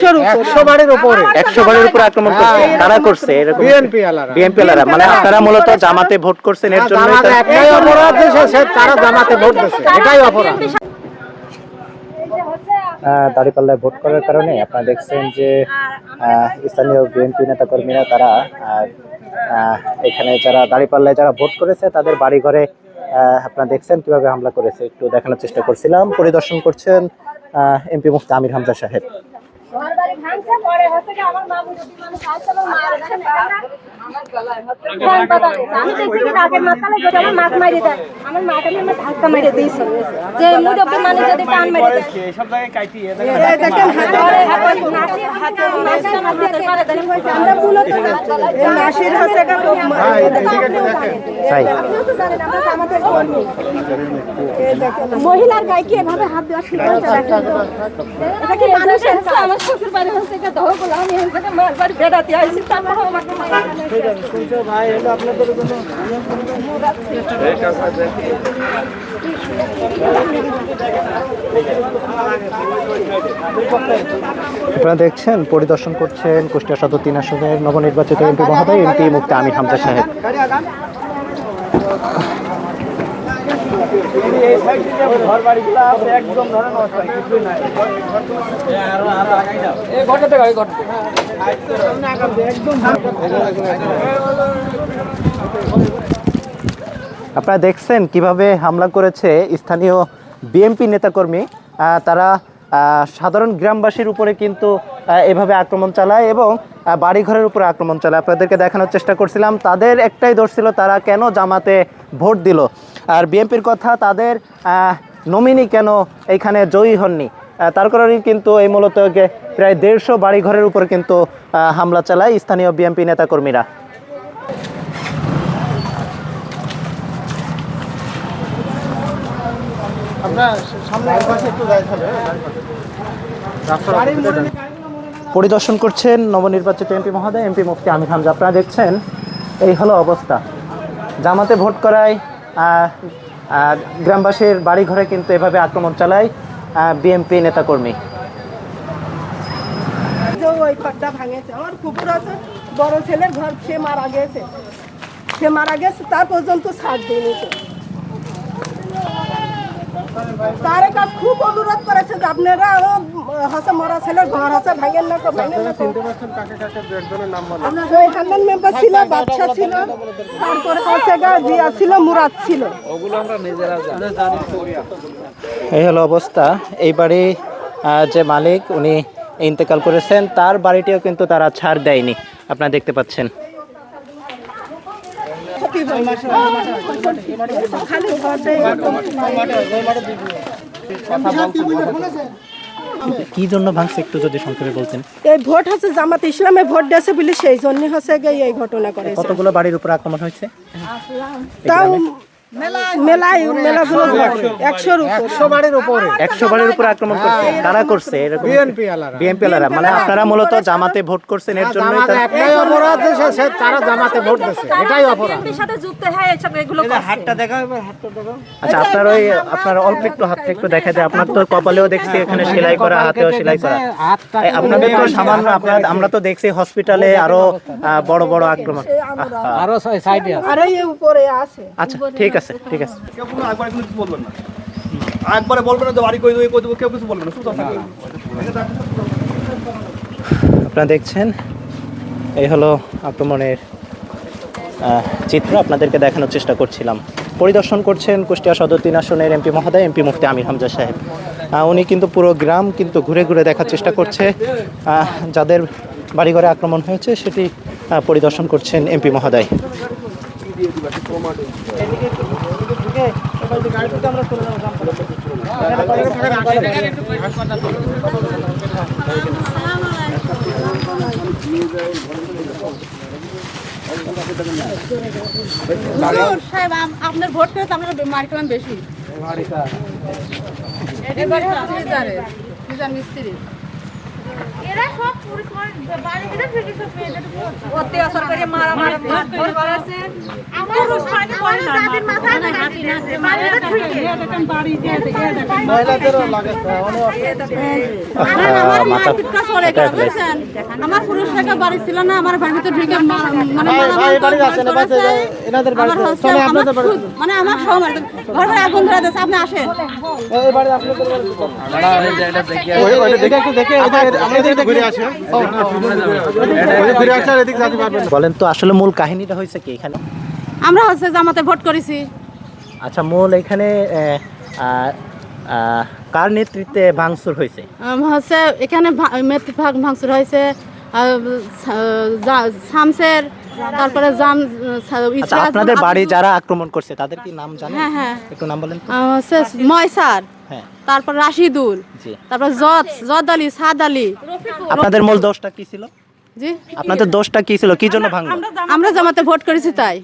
100 বাড়ির উপরে আক্রমণ করছে, কারা করছে? এরকম বিএনপি ওয়ালারা, মানে আপনারা মূলত জামাতে ভোট করছেন, এর জন্য একটাই অপরাধ, তারা জামাতে ভোট দিয়েছে, এটাই অপরাধ। দাঁড়িপাল্লায় ভোট করার কারণে আপনারা দেখছেন যে স্থানীয় বিএনপি নেতাকর্মীরা তারা এখানে যারা দাঁড়িপাল্লায় যারা ভোট করেছে তাদের বাড়ি ঘরে আপনারা দেখছেন কিভাবে হামলা করেছে, একটু দেখানোর চেষ্টা করছিলাম। পরিদর্শন করছেন এমপি মুফতি আমির হামজা সাহেব। মহিলার গায়ে কি এভাবে হাত দেওয়া ঠিক হচ্ছে? এটা কি মানুষের? আমার শ্বশুর বাড়ি হচ্ছে এটা দহ বলা, আমি এখানে মার বাড়ি বেড়াতে আইছি, তারপরে আমাকে ভাই এলো আপনাদের জন্য আপনারা দেখছেন পরিদর্শন করছেন কুষ্টিয়া সদর 3 আসনের নবনির্বাচিত এমপি মহোদয় এমপি মুফতি আমির হামজা সাহেব। আপনারা দেখছেন কিভাবে হামলা করেছে স্থানীয় বিএনপি নেতাকর্মী, তারা সাধারণ গ্রামবাসীর উপরে কিন্তু এভাবে আক্রমণ চালায় এবং বাড়িঘরের উপরে আক্রমণ চালায়। আপনাদেরকে দেখানোর চেষ্টা করছিলাম তাদের একটাই দোষ ছিল, তারা কেন জামাতে ভোট দিল, আর বিএনপির কথা তাদের নমিনি কেন এইখানে জয়ী হননি, তার কারণেই কিন্তু এই মূলত প্রায় 150 বাড়িঘরের উপরে কিন্তু হামলা চালায় স্থানীয় বিএনপি নেতাকর্মীরা। পরিদর্শন করছেন নবনির্বাচিত এমপি মহোদয় এমপি মুফতি আমির হামজা। আপনারা দেখছেন এই হলো অবস্থা, জামাতে ভোট করায় গ্রামবাসীর বাড়ি ঘরে কিন্তু এভাবে আক্রমণ চালায় বিএনপি নেতাকর্মী। ওই ঘরটা ভাঙেছে, আমার কুকুর আছে, বড় ছেলের ঘর, সে মারা গেছে, তার পর্যন্ত ছাড় দিইনি। তার কাছে খুব অনুরোধ করেছে যে আপনারা হাসা মরা ছেলের ঘর হাসা ভাঙেন না, ভাঙেন না। হান্নান মেম্বার ছিল, বাদশা ছিল, তারপরে হচ্ছে জিয়া ছিল, মুরাদ ছিল। এই হলো অবস্থা। এই বাড়ি যে মালিক উনি ইন্তেকাল করেছেন, তার বাড়িটিও কিন্তু তারা ছাড় দেয়নি, আপনারা দেখতে পাচ্ছেন। কি জন্য ভাঙছে একটু যদি সংক্ষেপে বলতেন। এই ভোট হচ্ছে জামাত ইসলামে ভোট দিয়েছে বলে সেই জন্য হচ্ছে এই ঘটনা করেছে। কতগুলো বাড়ির উপর আক্রমণ হয়েছে? তাও মেলাগুলো 100 বাড়ির উপরে 100 বাড়ির উপরে আক্রমণ করছে, কারা করছে? এরকম বিএনপি ওয়ালারা, মানে আপনারা মূলত জামাতে ভোট করছেন, এর জন্য একটাই অপরাধ, তারা জামাতে ভোট দিয়েছে, এটাই অপরাধ। বিএনপির সাথে যুক্ত হয় এসব এগুলো করছে। হাতটা দেখাও, হাতটা দেখাও। আচ্ছা, আপনার অল্প একটু হাতটা একটু দেখা যায়, আপনার তো কপালেও দেখছি এখানে সেলাই করা, হাতেও সেলাই করা, আপনাদের তো সামান্য, আমরা তো দেখছি হসপিটালে আরো বড় বড় আক্রমণ, আরো সাইডে আছে, আর এই উপরে আছে। আচ্ছা ঠিক আছে, ঠিক আছে। একবারে বলবেন না যে বাড়ি কই দেবো, কেউ কিছু বলবেন না, সুস্থ থাকবেন। আপনারা দেখছেন এই হলো আক্রমণের চিত্র, আপনাদেরকে দেখানোর চেষ্টা করছিলাম। পরিদর্শন করছেন কুষ্টিয়া সদর 3 আসনের এমপি মহোদয় এমপি মুফতি আমির হামজা সাহেব। উনি কিন্তু পুরো গ্রাম কিন্তু ঘুরে ঘুরে দেখার চেষ্টা করছে, যাদের বাড়িঘরে আক্রমণ হয়েছে সেটি পরিদর্শন করছেন এমপি মহোদয়। আপনার ভোট করে আমরা মার খেলাম বেশি। মিস্ত্রি এরা সব অত্যাচার করে মারামারি মারধর করেছে পুরুষ পানি পড়ে না আমার পুরুষ টাকা বাড়ি ছিল না আমার বাড়িতে ঢুকে মানে আমার সময় ঘরে আগুন ধরে দিয়েছে আপনি আসেন বলেন তো আসলে মূল কাহিনীটা হয়েছে কি এখানে? আমরা হচ্ছে জামাতে ভোট করেছি আচ্ছা, মূল এখানে কার নেতৃত্বে ভাঙচুর হয়েছে? হচ্ছে এখানে ভাঙচুর হয়েছে শামসের তারপরে আচ্ছা, আপনাদের বাড়ি যারা আক্রমণ করছে তাদের কি নাম জানেন? হ্যাঁ হ্যাঁ একটু নাম বলেন তো। হচ্ছে ময়সার, হ্যাঁ, তারপর রাশিদুল, জি। তারপর জদ আলী, সাদ আলী। আপনাদের মূল দোষটা কি ছিল? জি, আপনাদের দোষটা কি ছিল, কি জন্য ভাঙলো? আমরা জামাতে ভোট করেছি তাই।